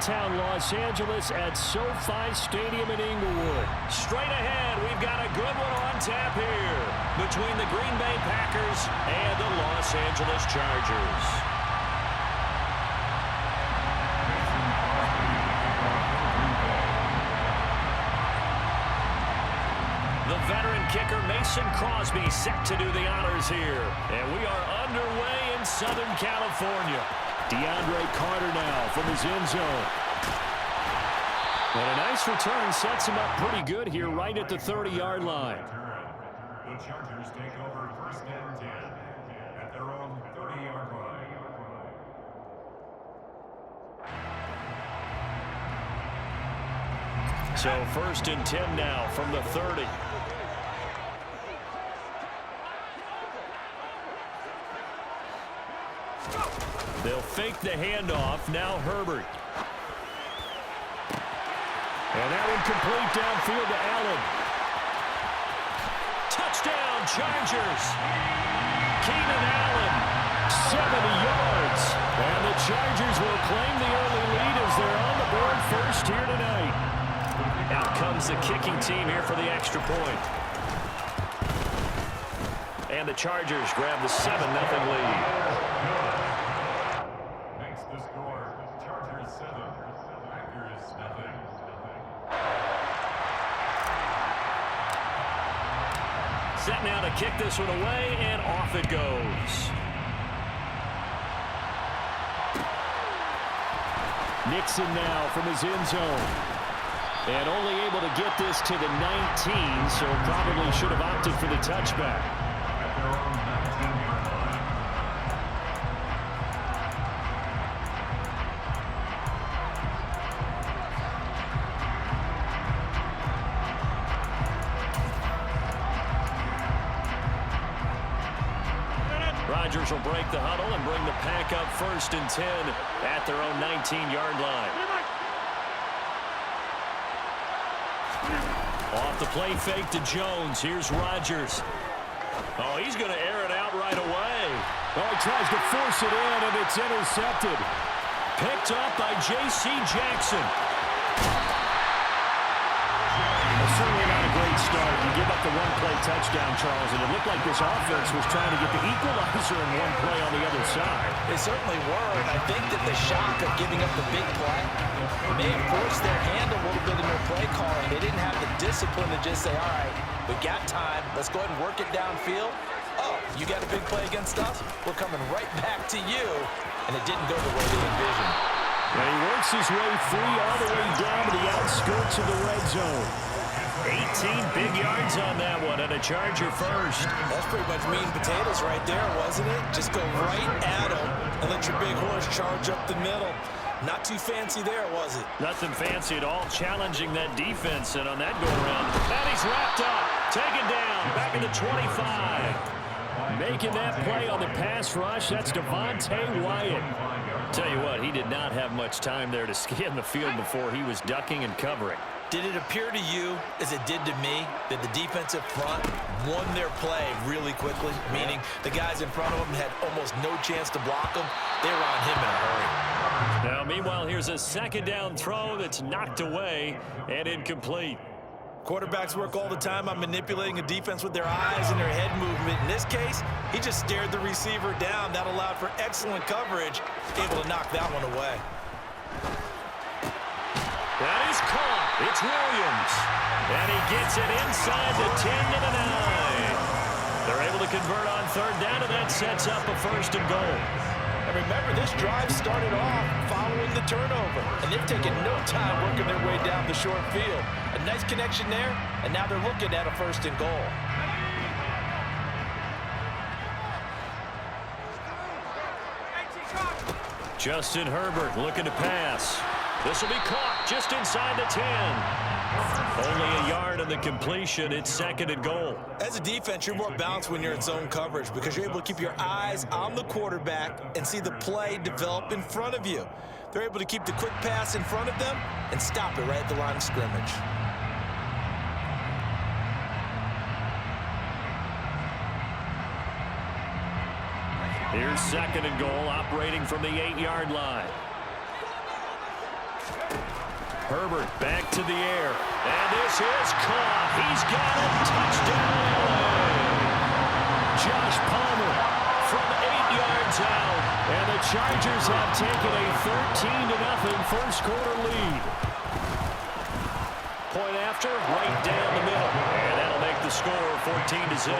downtown Los Angeles at SoFi Stadium in Inglewood. Straight ahead, we've got a good one on tap here between the Green Bay Packers and the Los Angeles Chargers. The veteran kicker Mason Crosby set to do the honors here. And we are underway in Southern California. DeAndre Carter now from his end zone. And a nice return sets him up pretty good here right at the 30-yard line. The Chargers take over 1st and 10 at their own 30-yard line. So 1st and 10 now from the 30. They'll fake the handoff. Now Herbert. And that one complete downfield to Allen. Touchdown, Chargers. Keenan Allen, 70 yards. And the Chargers will claim the early lead as they're on the board first here tonight. Out comes the kicking team here for the extra point. And the Chargers grab the 7-0 lead. Set now to kick this one away, and off it goes. Nixon now from his end zone. And only able to get this to the 19, so probably should have opted for the touchback. Rodgers will break the huddle and bring the pack up 1st and 10 at their own 19-yard line. Off the play fake to Jones. Here's Rodgers. Oh, he's going to air it out right away. Oh, he tries to force it in, and it's intercepted. Picked up by J.C. Jackson. Certainly not a great start. You give up the one-play touchdown, Charles, and it looked like this offense was trying to get the equalizer in one play on the other side. They certainly were, and I think that the shock of giving up the big play may have forced their hand a little bit in their play calling. They didn't have the discipline to just say, all right, we got time. Let's go ahead and work it downfield. Oh, you got a big play against us? We're coming right back to you. And it didn't go the way they envisioned. And he works his way free all the way down to the outskirts of the red zone. 18 big yards on that one, and a Charger first. That's pretty much meat and potatoes right there, wasn't it? Just go right at him and let your big horse charge up the middle. Not too fancy there, was it? Nothing fancy at all, challenging that defense, and on that go-around, and he's wrapped up, taken down, back in the 25. Making that play on the pass rush, that's Devontae Wyatt. Tell you what, he did not have much time there to scan the field before he was ducking and covering. Did it appear to you, as it did to me, that the defensive front won their play really quickly? Meaning the guys in front of them had almost no chance to block them. They were on him in a hurry. Now, meanwhile, here's a 2nd down throw that's knocked away and incomplete. Quarterbacks work all the time on manipulating a defense with their eyes and their head movement. In this case, he just stared the receiver down. That allowed for excellent coverage, able to knock that one away. That is caught. It's Williams. And he gets it inside the 10 to the 9. They're able to convert on 3rd down, and that sets up a 1st and goal. And remember, this drive started off following the turnover. And they've taken no time working their way down the short field. A nice connection there, and now they're looking at a 1st and goal. Justin Herbert looking to pass. This will be caught just inside the 10. Only a yard on the completion. It's 2nd and goal. As a defense, you're more balanced when you're in zone coverage because you're able to keep your eyes on the quarterback and see the play develop in front of you. They're able to keep the quick pass in front of them and stop it right at the line of scrimmage. Here's 2nd and goal, operating from the 8-yard line. Herbert back to the air. And this is caught. He's got it. Touchdown, LA. Josh Palmer from 8 yards out. And the Chargers have taken a 13-0 first quarter lead. Point after, right down the middle. And that'll make the score 14-0.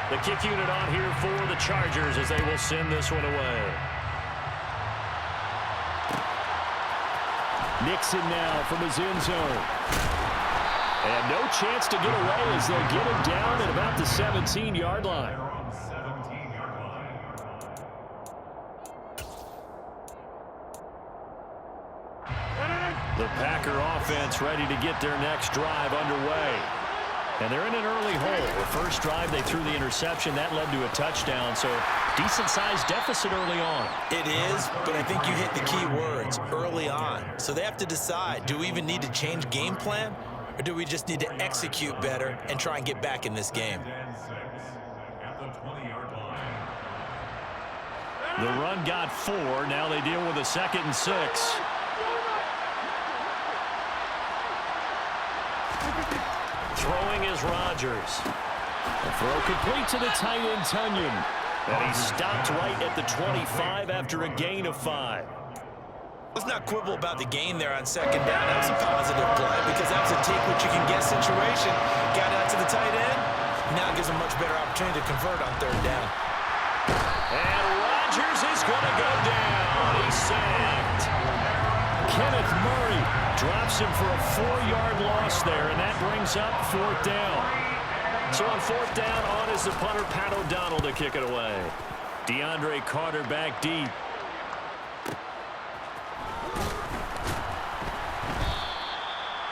The kick unit on here for the Chargers as they will send this one away. Nixon now from his end zone. And no chance to get away as they'll get him down at about the 17-yard line. The Packer offense ready to get their next drive underway. And they're in an early hole. The first drive, they threw the interception. That led to a touchdown, so decent-sized deficit early on. It is, but I think you hit the key words, early on. So they have to decide, do we even need to change game plan, or do we just need to execute better and try and get back in this game? The run got 4. Now they deal with a 2nd and 6. Throwing is Rodgers. The throw complete to the tight end, Tunyon. And he stopped right at the 25 after a gain of 5. Let's not quibble about the gain there on 2nd down. That was a positive play because that was a take-what-you-can-get situation. Got out to the tight end. Now gives him much better opportunity to convert on 3rd down. And Rodgers is going to go down. He's sacked. Kenneth Murray drops him for a 4-yard loss there, and that brings up 4th down. So on 4th down, on is the punter, Pat O'Donnell, to kick it away. DeAndre Carter back deep.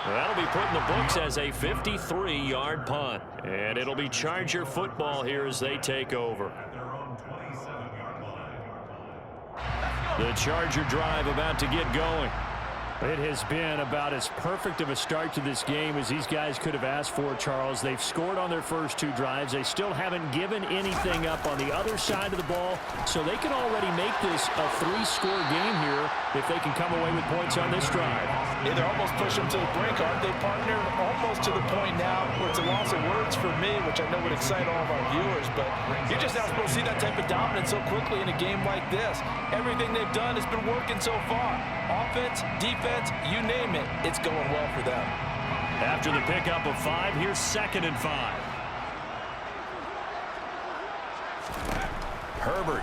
That'll be put in the books as a 53-yard punt. And it'll be Charger football here as they take over. The Charger drive about to get going. It has been about as perfect of a start to this game as these guys could have asked for, Charles. They've scored on their first 2 drives. They still haven't given anything up on the other side of the ball, so they can already make this a 3-score game here if they can come away with points on this drive. Yeah, they're almost pushing them to the brink, aren't they, partner? Almost to the point now where it's a loss of words for me, which I know would excite all of our viewers, but you're just not supposed to see that type of dominance so quickly in a game like this. Everything they've done has been working so far. Offense, defense, you name it, it's going well for them. After the pickup of 5, here's 2nd and 5. Herbert.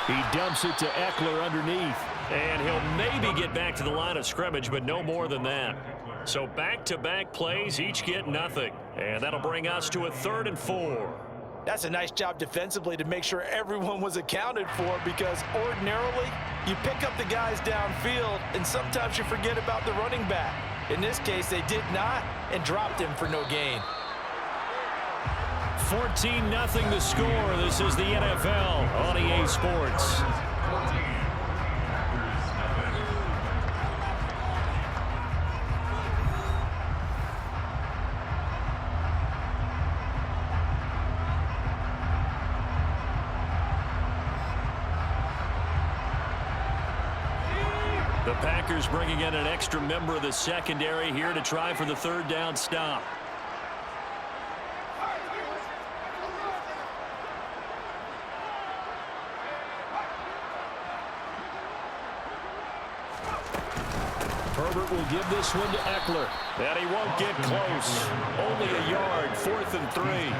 He dumps it to Eckler underneath. And he'll maybe get back to the line of scrimmage, but no more than that. So back-to-back plays, each get nothing. And that'll bring us to a 3rd and 4. That's a nice job defensively to make sure everyone was accounted for, because ordinarily you pick up the guys downfield and sometimes you forget about the running back. In this case, they did not and dropped him for no gain. 14-0 the score. This is the NFL on EA Sports. The Packers bringing in an extra member of the secondary here to try for the 3rd down stop. Herbert will give this one to Eckler. And he won't get close. Only a yard, 4th and 3.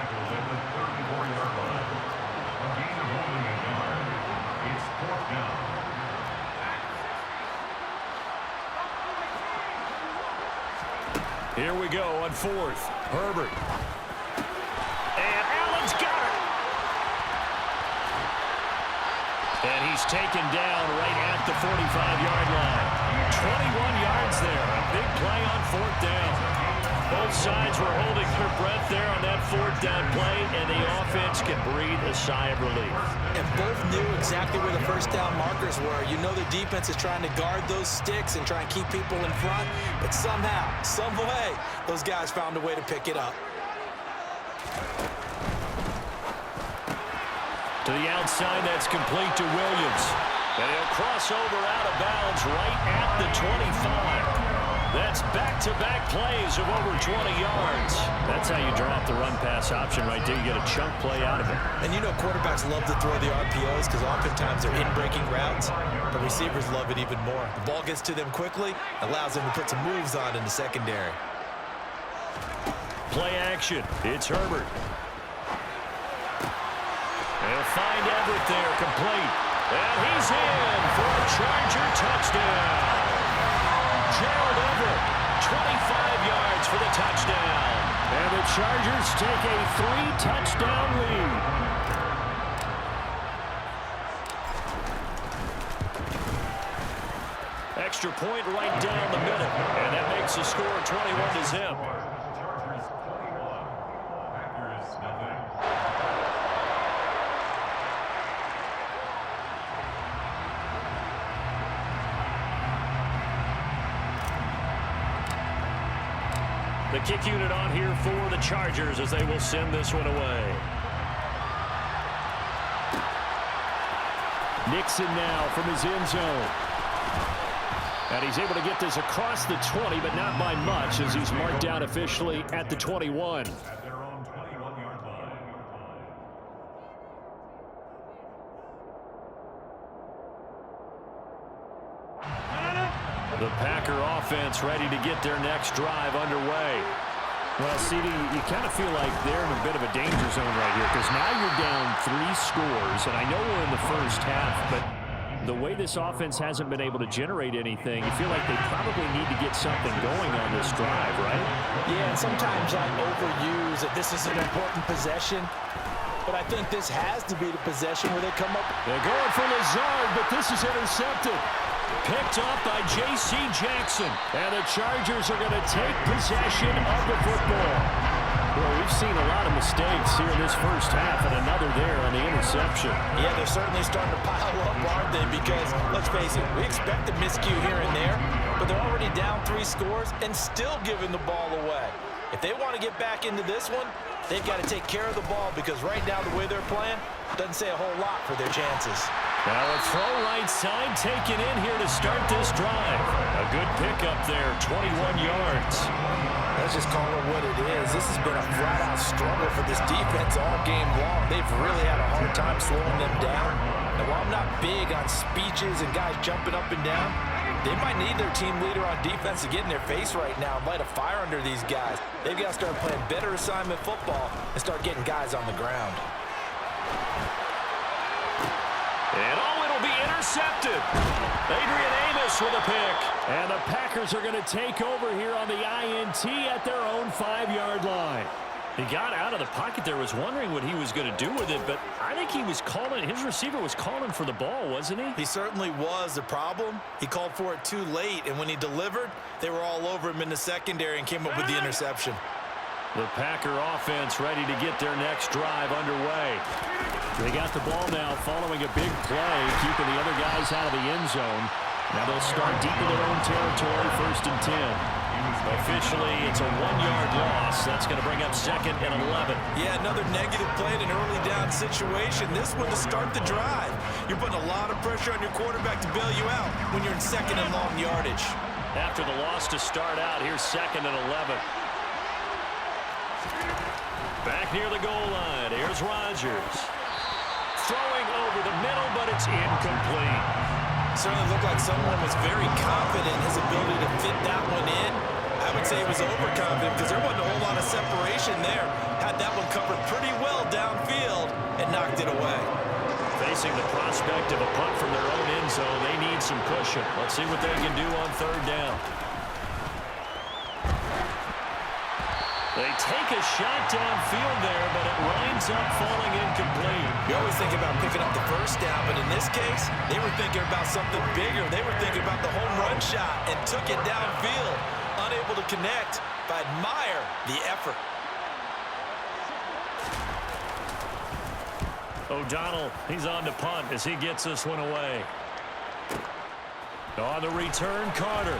Here we go on 4th. Herbert. And Allen's got it. And he's taken down right at the 45-yard line. 21 yards there. A big play on 4th down. Both sides were holding their breath there on that 4th down play, and the offense can breathe a sigh of relief. And both knew exactly where the 1st down markers were. You know the defense is trying to guard those sticks and try and keep people in front, but somehow, some way, those guys found a way to pick it up. To the outside, that's complete to Williams. And he'll cross over out of bounds right at the 25. That's back-to-back plays of over 20 yards. That's how you draw up the run-pass option right there. You get a chunk play out of it. And you know quarterbacks love to throw the RPOs because oftentimes they're in-breaking routes. The receivers love it even more. The ball gets to them quickly, allows them to put some moves on in the secondary. Play action. It's Herbert. They'll find Everett there, complete. And he's in for a Charger touchdown. Gerald Everett, 25 yards for the touchdown. And the Chargers take a 3-touchdown lead. Extra point right down the middle. And that makes the score 21-0. Chargers 21. Packers nothing. The kick unit on here for the Chargers as they will send this one away. Nixon now from his end zone. And he's able to get this across the 20, but not by much as he's marked down officially at the 21. At their own 21-yard line. The Packer offense ready to get their next drive underway. Well, CD, you kind of feel like they're in a bit of a danger zone right here because now you're down 3 scores, and I know we're in the first half, but the way this offense hasn't been able to generate anything, you feel like they probably need to get something going on this drive, right? Yeah, and sometimes I overuse that this is an important possession, but I think this has to be the possession where they come up. They're going for Lazard, but this is intercepted. Picked up by J.C. Jackson. And the Chargers are going to take possession of the football. Well, we've seen a lot of mistakes here in this first half, and another there on the interception. Yeah, they're certainly starting to pile up, aren't they? Because, let's face it, we expect a miscue here and there, but they're already down 3 scores and still giving the ball away. If they want to get back into this one, they've got to take care of the ball because right now the way they're playing doesn't say a whole lot for their chances. Now a throw right side taken in here to start this drive. A good pickup there, 21 yards. Let's just call it what it is. This has been a flat-out struggle for this defense all game long. They've really had a hard time slowing them down. And while I'm not big on speeches and guys jumping up and down, they might need their team leader on defense to get in their face right now and light a fire under these guys. They've got to start playing better assignment football and start getting guys on the ground. And it'll be intercepted. Adrian Amos with a pick. And the Packers are going to take over here on the INT at their own 5-yard line. He got out of the pocket there, was wondering what he was going to do with it, but I think he was calling, his receiver was calling for the ball, wasn't he? He certainly was. The problem, he called for it too late, and when he delivered, they were all over him in the secondary and came up with the interception. The Packer offense ready to get their next drive underway. They got the ball now following a big play, keeping the other guys out of the end zone. Now they'll start deep in their own territory, 1st and 10. Officially, it's a 1-yard loss. That's going to bring up 2nd and 11. Yeah, another negative play in an early down situation. This one to start the drive. You're putting a lot of pressure on your quarterback to bail you out when you're in 2nd and long yardage. After the loss to start out, here's 2nd and 11. Back near the goal line, here's Rodgers. Throwing over the middle, but it's incomplete. Certainly looked like someone was very confident in his ability to fit that one in. I would say he was overconfident because there wasn't a whole lot of separation there. Had that one covered pretty well downfield and knocked it away. Facing the prospect of a punt from their own end zone, they need some cushion. Let's see what they can do on 3rd down. They take a shot downfield there, but it winds up falling incomplete. You always think about picking up the 1st down, but in this case, they were thinking about something bigger. They were thinking about the home run shot and took it downfield. Unable to connect, but admire the effort. O'Donnell, he's on to punt as he gets this one away. On the return, Carter.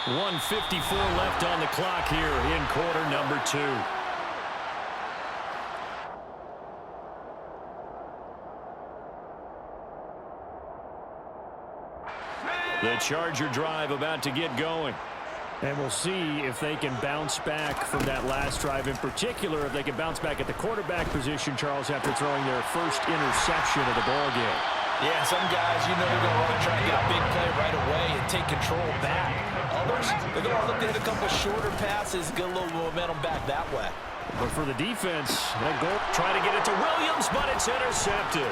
1:54 left on the clock here in quarter number 2. The Charger drive about to get going. And we'll see if they can bounce back from that last drive. In particular, if they can bounce back at the quarterback position, Charles, after throwing their first interception of the ball game. Yeah, some guys, you know, they're going to want to try and get a big play right away and take control back. Others, they're going to look at a couple shorter passes, get a little momentum back that way. But for the defense, that goal, trying to get it to Williams, but it's intercepted.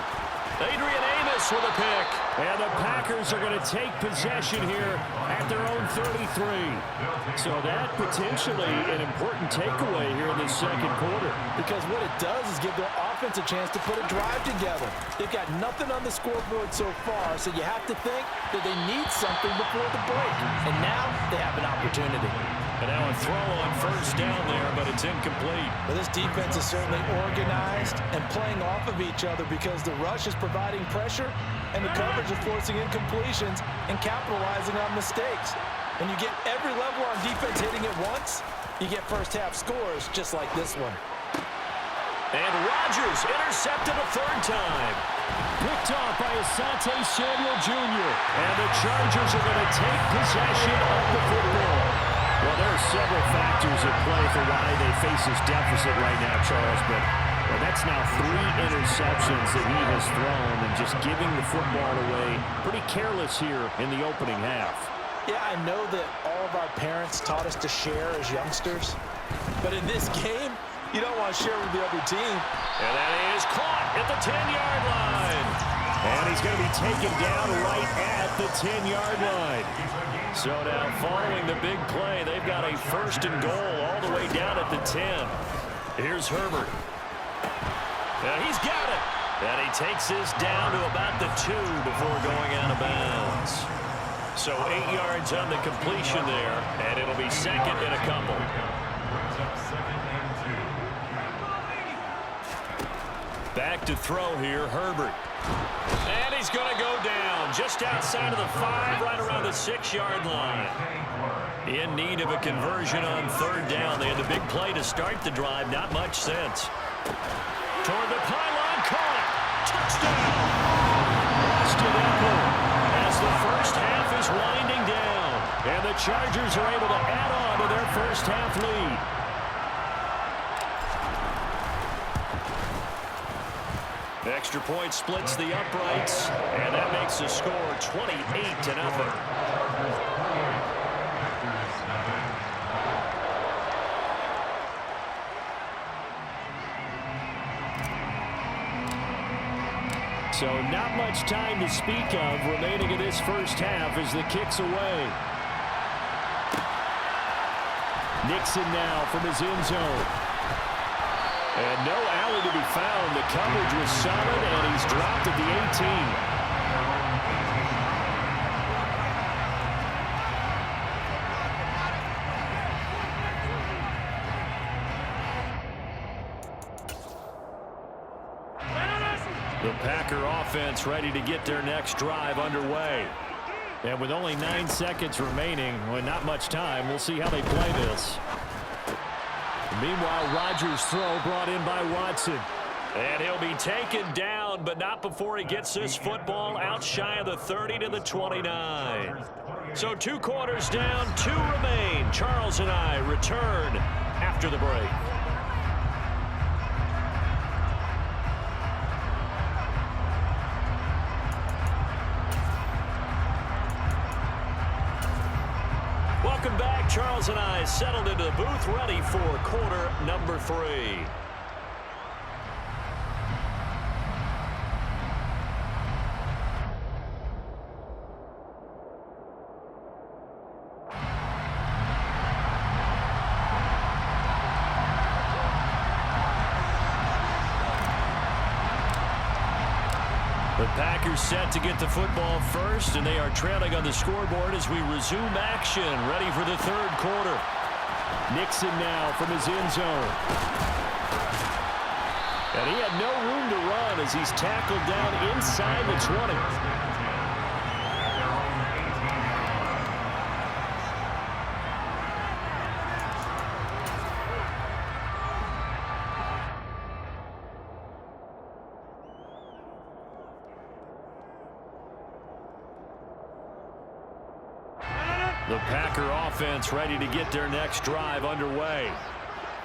Adrian Amos with a pick. And the Packers are going to take possession here at their own 33. So that potentially an important takeaway here in this second quarter. Because what it does is give their offense a chance to put a drive together. They've got nothing on the scoreboard so far, so you have to think that they need something before the break. And now they have an opportunity. And now a throw on first down there, but it's incomplete. But this defense is certainly organized and playing off of each other because the rush is providing pressure and the coverage is forcing incompletions and capitalizing on mistakes. When you get every level on defense hitting at once, you get first half scores just like this one. And Rodgers intercepted a third time. Picked off by Asante Samuel Jr. And the Chargers are going to take possession of the football. Well, there are several factors at play for why they face this deficit right now, Charles, but that's now 3 interceptions that he has thrown and just giving the football away. Pretty careless here in the opening half. Yeah, I know that all of our parents taught us to share as youngsters, but in this game, you don't want to share with the other team. And that is caught at the 10-yard line. And he's going to be taken down right at the 10-yard line. So now following the big play, they've got a first and goal all the way down at the 10. Here's Herbert. And he's got it. And he takes this down to about the 2 before going out of bounds. So 8 yards on the completion there, and it'll be second and a couple. Back to throw here, Herbert. And he's going to go down just outside of the 5, right around the 6-yard line. In need of a conversion on third down. They had a big play to start the drive. Not much sense. Toward the pylon, caught. Touchdown. Austin Eckler as the first half is winding down. And the Chargers are able to add on to their first half lead. Extra point splits the uprights, and that makes the score 28-0. So not much time to speak of remaining in this first half as the kick's away. Nixon now from his end zone. And no alley to be found. The coverage was solid, and he's dropped at the 18. The Packer offense ready to get their next drive underway. And with only 9 seconds remaining, well, not much time, we'll see how they play this. Meanwhile, Rodgers' throw brought in by Watson. And he'll be taken down, but not before he gets this football out shy of the 30 to the 29. So 2 quarters down, 2 remain. Charles and I return after the break. Welcome back. Charles and I settled into the booth, ready for quarter number 3. The Packers set to get the football first, and they are trailing on the scoreboard as we resume action, ready for the third quarter. Nixon now from his end zone. And he had no room to run as he's tackled down inside the 20. The Packer offense ready to get their next drive underway.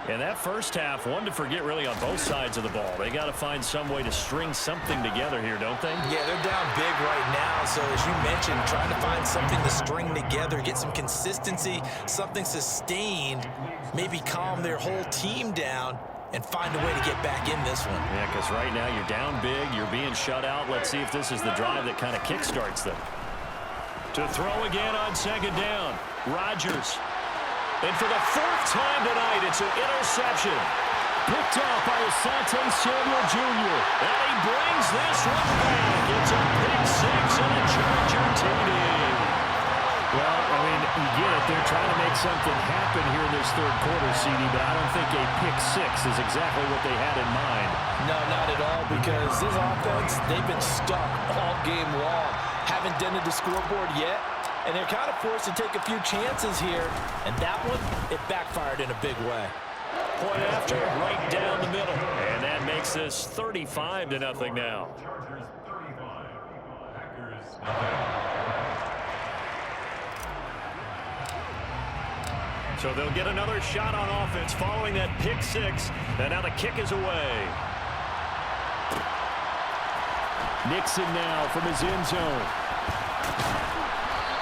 And that first half, one to forget really on both sides of the ball. They got to find some way to string something together here, don't they? Yeah, they're down big right now. So as you mentioned, trying to find something to string together, get some consistency, something sustained, maybe calm their whole team down and find a way to get back in this one. Yeah, because right now you're down big, you're being shut out. Let's see if this is the drive that kind of kickstarts them. To throw again on second down, Rodgers. And for the fourth time tonight, it's an interception. Picked off by Asante Samuel Jr. And he brings this one back. It's a pick six and a Charger TD. Well, I mean, you get it. They're trying to make something happen here in this third quarter, CD, but I don't think a pick six is exactly what they had in mind. No, not at all, because this offense, they've been stuck all game long. Haven't dented the scoreboard yet. And they're kind of forced to take a few chances here. And that one, it backfired in a big way. Point after, right down the middle. And that makes this 35-0 now. Chargers 35. Packers 9. So they'll get another shot on offense following that pick six. And now the kick is away. Nixon now from his end zone.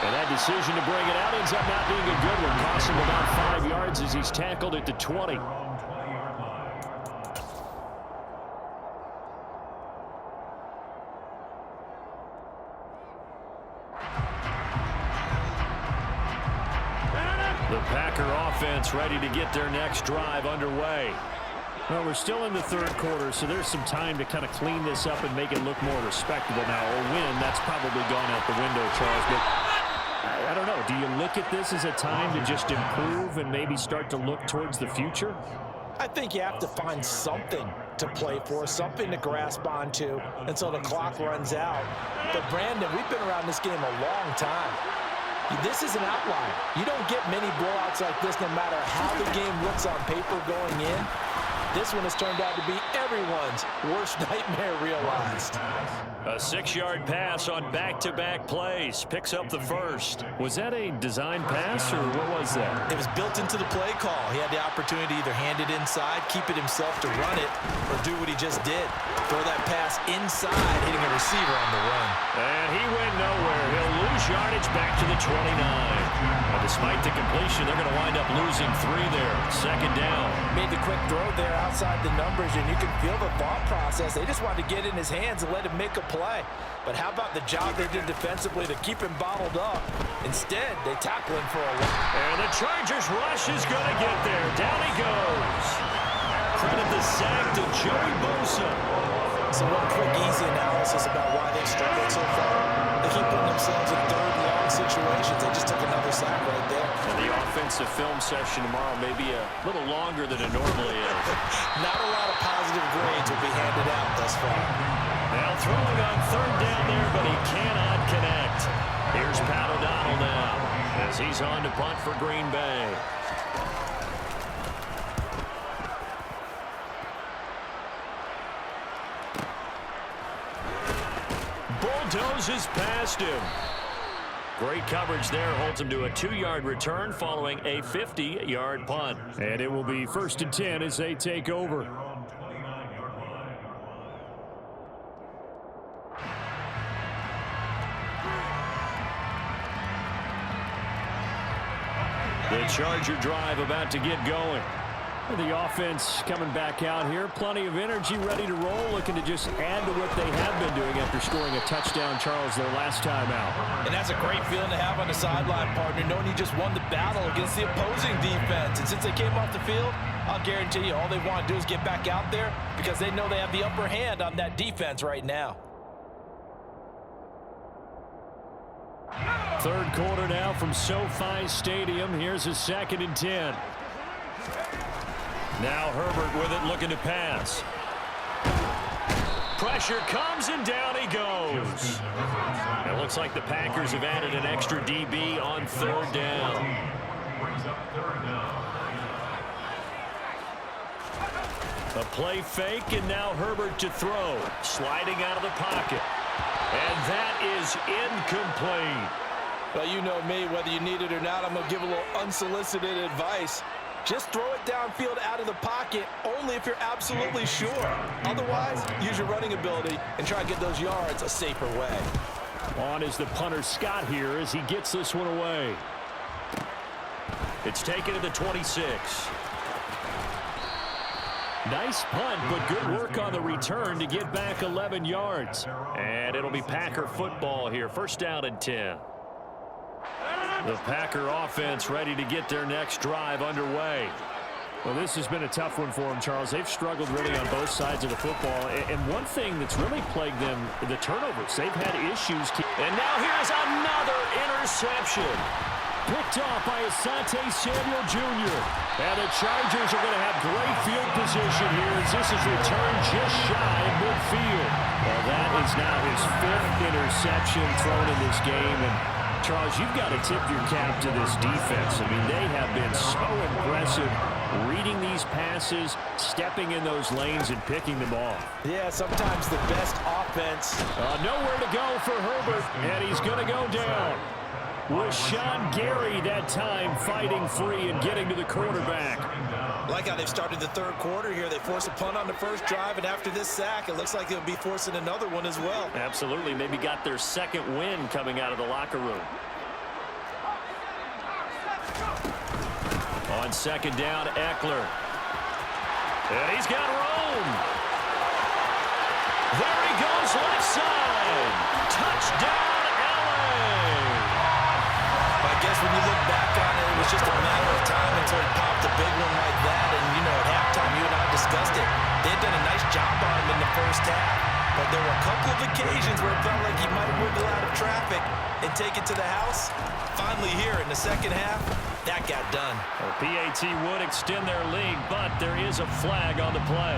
And that decision to bring it out ends up not being a good one. Costs him about 5 yards as he's tackled at the 20. The Packer offense ready to get their next drive underway. Well, we're still in the third quarter, so there's some time to kind of clean this up and make it look more respectable now. Or win, that's probably gone out the window, Charles. But I don't know. Do you look at this as a time to just improve and maybe start to look towards the future? I think you have to find something to play for, something to grasp onto until the clock runs out. But, Brandon, we've been around this game a long time. This is an outlier. You don't get many blowouts like this no matter how the game looks on paper going in. This one has turned out to be everyone's worst nightmare realized. A 6-yard pass on back-to-back plays. Picks up the first. Was that a design pass, or what was that? It was built into the play call. He had the opportunity to either hand it inside, keep it himself to run it, or do what he just did. Throw that pass inside, hitting a receiver on the run. And he went nowhere. He'll lose yardage back to the 29. Now, despite the completion, they're going to wind up losing 3 there. Second down. Made the quick throw there outside the numbers, and you can feel the thought process. They just wanted to get in his hands and let him make a play. But how about the job they did defensively to keep him bottled up? Instead, they tackle him for a loss. And the Chargers rush is going to get there. Down he goes. Credit the sack to Joey Bosa. So one quick, easy analysis about why they've struggled so far. They keep putting themselves in third and long situations. They just took another sack right there. And the offensive film session tomorrow may be a little longer than it normally is. Not a lot of positive grades will be handed out thus far. Now throwing on third down there, but he cannot connect. Here's Pat O'Donnell now as he's on to punt for Green Bay. Bulldozes past him. Great coverage there, holds him to a 2-yard return following a 50-yard punt. And it will be 1st and 10 as they take over. The Charger drive about to get going. The offense coming back out here. Plenty of energy, ready to roll, looking to just add to what they have been doing after scoring a touchdown, Charles, their last time out. And that's a great feeling to have on the sideline, partner, knowing you just won the battle against the opposing defense. And since they came off the field, I'll guarantee you all they want to do is get back out there because they know they have the upper hand on that defense right now. Third quarter now from SoFi Stadium. Here's a 2nd and 10. Now Herbert with it, looking to pass. Pressure comes, and down he goes. It looks like the Packers have added an extra DB on third down. A play fake, and now Herbert to throw. Sliding out of the pocket. And that is incomplete. Well, you know me, whether you need it or not, I'm going to give a little unsolicited advice. Just throw it downfield out of the pocket only if you're absolutely sure. Otherwise, use your running ability and try to get those yards a safer way. On is the punter Scott here as he gets this one away. It's taken to the 26. Nice punt, but good work on the return to get back 11 yards. And it'll be Packer football here. First down and 10. The Packer offense ready to get their next drive underway. Well, this has been a tough one for them, Charles. They've struggled really on both sides of the football. And one thing that's really plagued them, the turnovers. They've had issues. And now here's another interception. Picked off by Asante Samuel Jr. And the Chargers are going to have great field position here as this is returned just shy of midfield. Well, that is now his 5th interception thrown in this game. And Charles, you've got to tip your cap to this defense. I mean, they have been so impressive reading these passes, stepping in those lanes, and picking them off. Yeah, sometimes the best offense. Nowhere to go for Herbert, and he's going to go down. With Sean Gary that time fighting free and getting to the quarterback. Like how they've started the third quarter here. They force a punt on the first drive, and after this sack, it looks like they'll be forcing another one as well. Absolutely. Maybe got their second win coming out of the locker room. On second down, Eckler. And he's got room. There he goes, left side. Touchdown, LA. I guess when you look back on it, it was just a matter of time until he popped a big one like that. And, you know, at halftime, you and I discussed it. They had done a nice job on him in the first half. But there were a couple of occasions where it felt like he might wiggle out of traffic and take it to the house. Finally here in the second half, that got done. Well, PAT would extend their lead, but there is a flag on the play.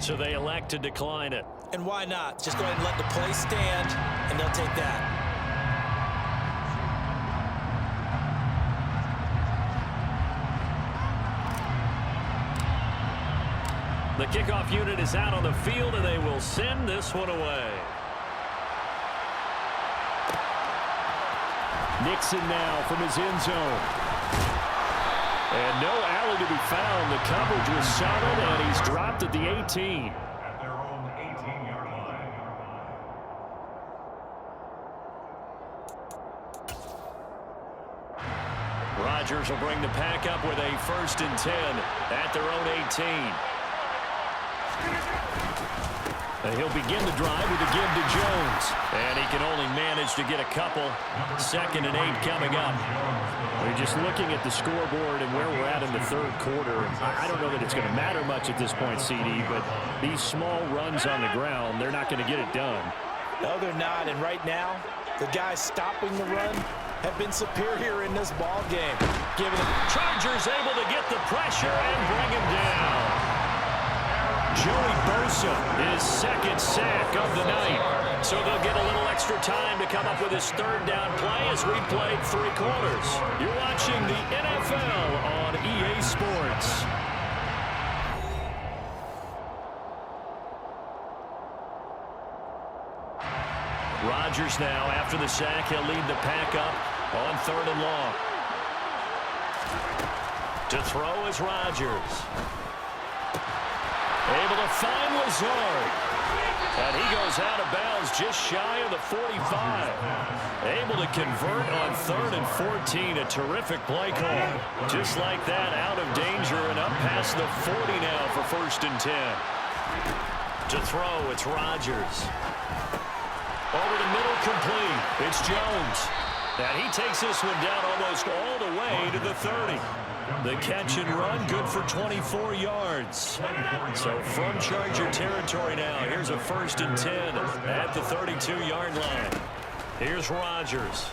So they elect to decline it. And why not? Just go ahead and let the play stand, and they'll take that. The kickoff unit is out on the field, and they will send this one away. Nixon now from his end zone. And no alley to be found. The coverage was solid, and he's dropped at the 18. At their own 18-yard line. Rodgers will bring the pack up with a 1st and 10 at their own 18. And he'll begin the drive with a give to Jones. And he can only manage to get a couple. 2nd and 8 coming up. We're just looking at the scoreboard and where we're at in the third quarter. I don't know that it's going to matter much at this point, CD, but these small runs on the ground, they're not going to get it done. No, they're not. And right now, the guys stopping the run have been superior in this ball game. Chargers able to get the pressure and bring him down. Joey Bosa, his 2nd sack of the night. So they'll get a little extra time to come up with his 3rd down play as we played 3 quarters. You're watching the NFL on EA Sports. Rodgers now, after the sack, he'll lead the pack up on 3rd and long. To throw is Rodgers. Able to find Lazard. And he goes out of bounds just shy of the 45. Able to convert on 3rd and 14. A terrific play call. Just like that, out of danger and up past the 40 now for 1st and 10. To throw, it's Rodgers. Over the middle, complete. It's Jones. And he takes this one down almost all the way to the 30. The catch and run, good for 24 yards. So from Charger territory now, here's a 1st and 10 at the 32-yard line. Here's Rodgers.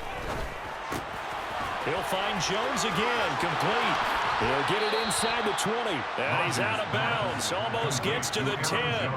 He'll find Jones again, complete. he'll get it inside the 20. And he's out of bounds, almost gets to the 10.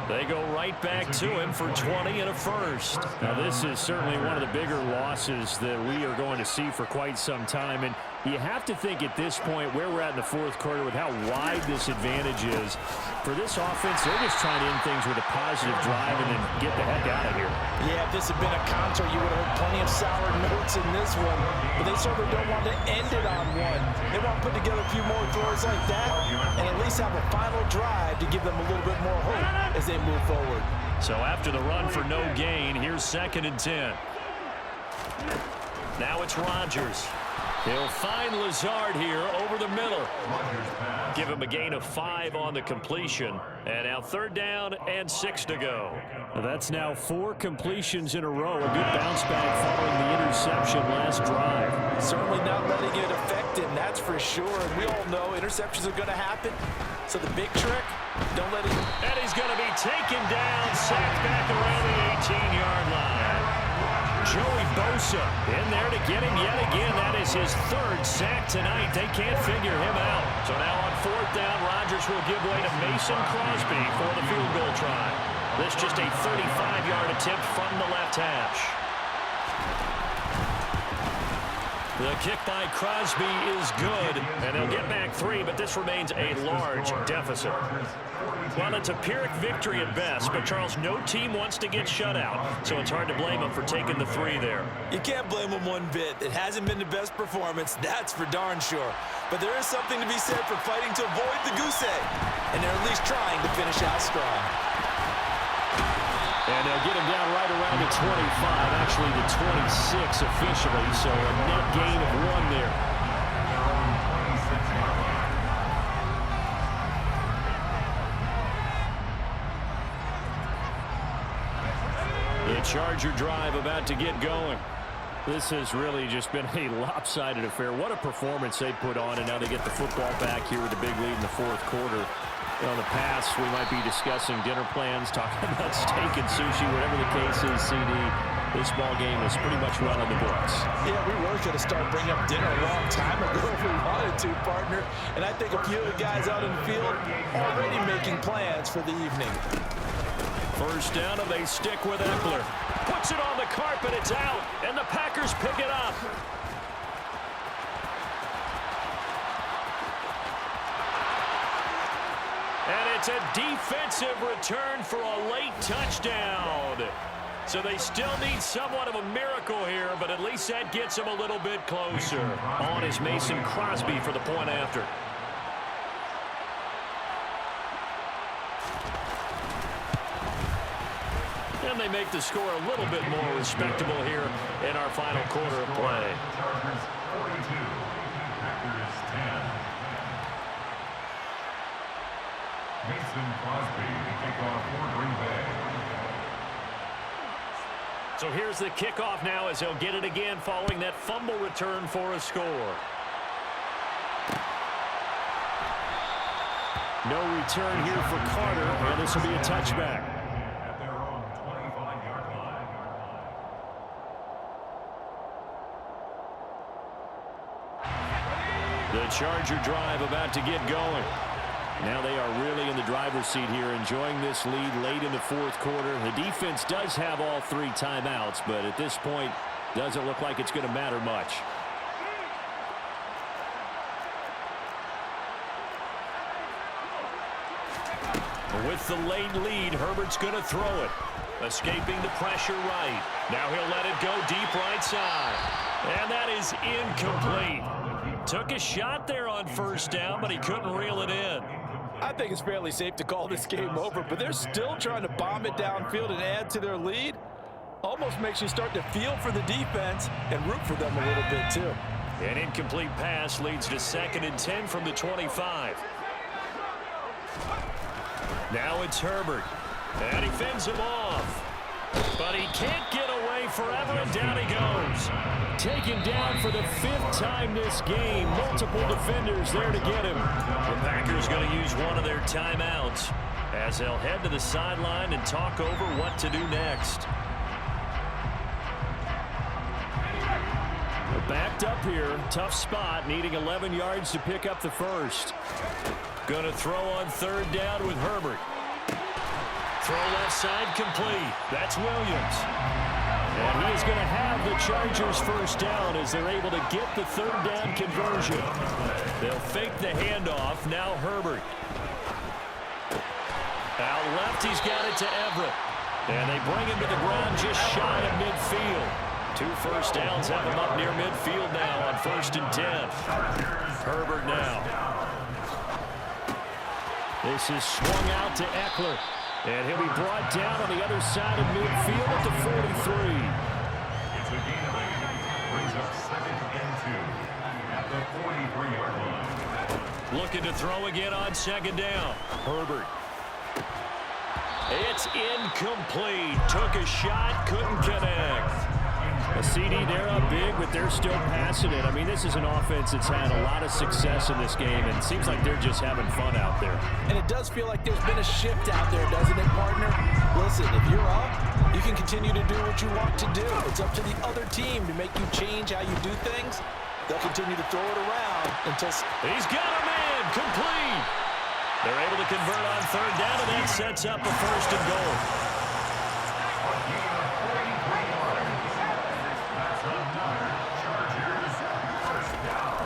They go right back to him for 20 and a 1st. Now, this is certainly one of the bigger losses that we are going to see for quite some time. And You have to think at this point where we're at in the fourth quarter with how wide this advantage is. For this offense, they're just trying to end things with a positive drive and then get the heck out of here. Yeah, if this had been a counter, you would have heard plenty of sour notes in this one. But they certainly don't want to end it on one. They want to put together a few more throws like that and at least have a final drive to give them a little bit more hope as they move forward. So after the run for no gain, here's 2nd and 10. Now it's Rodgers. He'll find Lazard here over the middle. Give him a gain of 5 on the completion. And now 3rd down and 6 to go. Well, that's now 4 completions in a row. A good bounce back following the interception last drive. Certainly not letting it affect him, that's for sure. And we all know interceptions are going to happen. So the big trick, don't let it... And he's going to be taken down, sacked back around the 18-yard line. Joey Bosa in there to get him yet again. That is his 3rd sack tonight. They can't figure him out. So now on 4th down, Rodgers will give way to Mason Crosby for the field goal try. This just a 35-yard attempt from the left hash. The kick by Crosby is good, and they'll get back 3, but this remains a large deficit. Well, it's a Pyrrhic victory at best, but, Charles, no team wants to get shut out, so it's hard to blame them for taking the 3 there. You can't blame them one bit. It hasn't been the best performance, that's for darn sure. But there is something to be said for fighting to avoid the goose egg, and they're at least trying to finish out strong. And they'll get him down right around the 25, actually the 26 officially, so a net gain of 1 there. The Charger drive about to get going. This has really just been a lopsided affair. What a performance they put on, and now they get the football back here with a big lead in the fourth quarter. In the past, we might be discussing dinner plans, talking about steak and sushi, whatever the case is, CD. This ball game is pretty much run on the books. Yeah, we really could have started bringing up dinner a long time ago if we wanted to, partner. And I think a few of the guys out in the field already making plans for the evening. 1st down, and they stick with Eckler. Puts it on the carpet, it's out, and the Packers pick it up. And it's a defensive return for a late touchdown. So they still need somewhat of a miracle here, but at least that gets them a little bit closer. On is Mason Crosby for the point after. And they make the score a little bit more respectable here in our final quarter of play. Chargers 42, Packers 10. Mason Crosby to kick off for Green Bay. So here's the kickoff now as he'll get it again following that fumble return for a score. No return here for Carter, and this will be a touchback. At their own 25-yard line. The Charger drive about to get going. Now they are really in the driver's seat here, enjoying this lead late in the fourth quarter. The defense does have all 3 timeouts, but at this point, doesn't look like it's going to matter much. With the late lead, Herbert's going to throw it. Escaping the pressure right. Now he'll let it go deep right side. And that is incomplete. Took a shot there on 1st down, but he couldn't reel it in. I think it's fairly safe to call this game over, but they're still trying to bomb it downfield and add to their lead. Almost makes you start to feel for the defense and root for them a little bit too. An incomplete pass leads to 2nd and 10 from the 25. Now it's Herbert. And he fends him off. But he can't get away forever, and down he goes. Taken down for the 5th time this game. Multiple defenders there to get him. The Packers going to use one of their timeouts as they'll head to the sideline and talk over what to do next. We're backed up here. Tough spot, needing 11 yards to pick up the first. Going to throw on 3rd down with Herbert. Throw left side complete. That's Williams. And he is going to have the Chargers first down as they're able to get the third down conversion. They'll fake the handoff. Now Herbert. Out left, he's got it to Everett. And they bring him to the ground just shy of midfield. 2 first downs have him up near midfield now on 1st and 10. Herbert now. This is swung out to Eckler. And he'll be brought down on the other side of midfield at the 43. It's a gain of 8. Brings up 2nd and 2 at the 43-yard line. Looking to throw again on 2nd down. Herbert. It's incomplete. Took a shot, couldn't connect. A CD, they're up big, but they're still passing it. I mean, this is an offense that's had a lot of success in this game, and it seems like they're just having fun out there. And it does feel like there's been a shift out there, doesn't it, partner? Listen, if you're up, you can continue to do what you want to do. It's up to the other team to make you change how you do things. They'll continue to throw it around until... He's got him in, complete. They're able to convert on 3rd down, and that sets up a 1st and goal.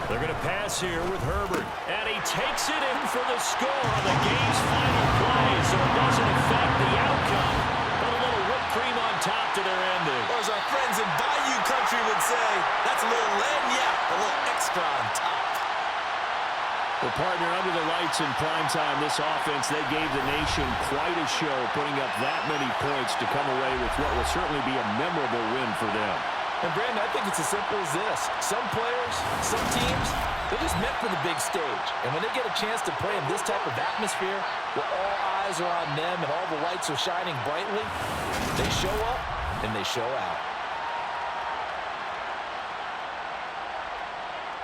They're going to pass here with Herbert. And he takes it in for the score on the game's final play, so it doesn't affect the outcome. But a little whipped cream on top to their ending. Or as our friends in Bayou Country would say, that's a little lagniappe, a little extra on top. Well, partner, under the lights in primetime, this offense, they gave the nation quite a show, putting up that many points to come away with what will certainly be a memorable win for them. And, Brandon, I think it's as simple as this. Some players, some teams, they're just meant for the big stage. And when they get a chance to play in this type of atmosphere, where all eyes are on them and all the lights are shining brightly, they show up and they show out.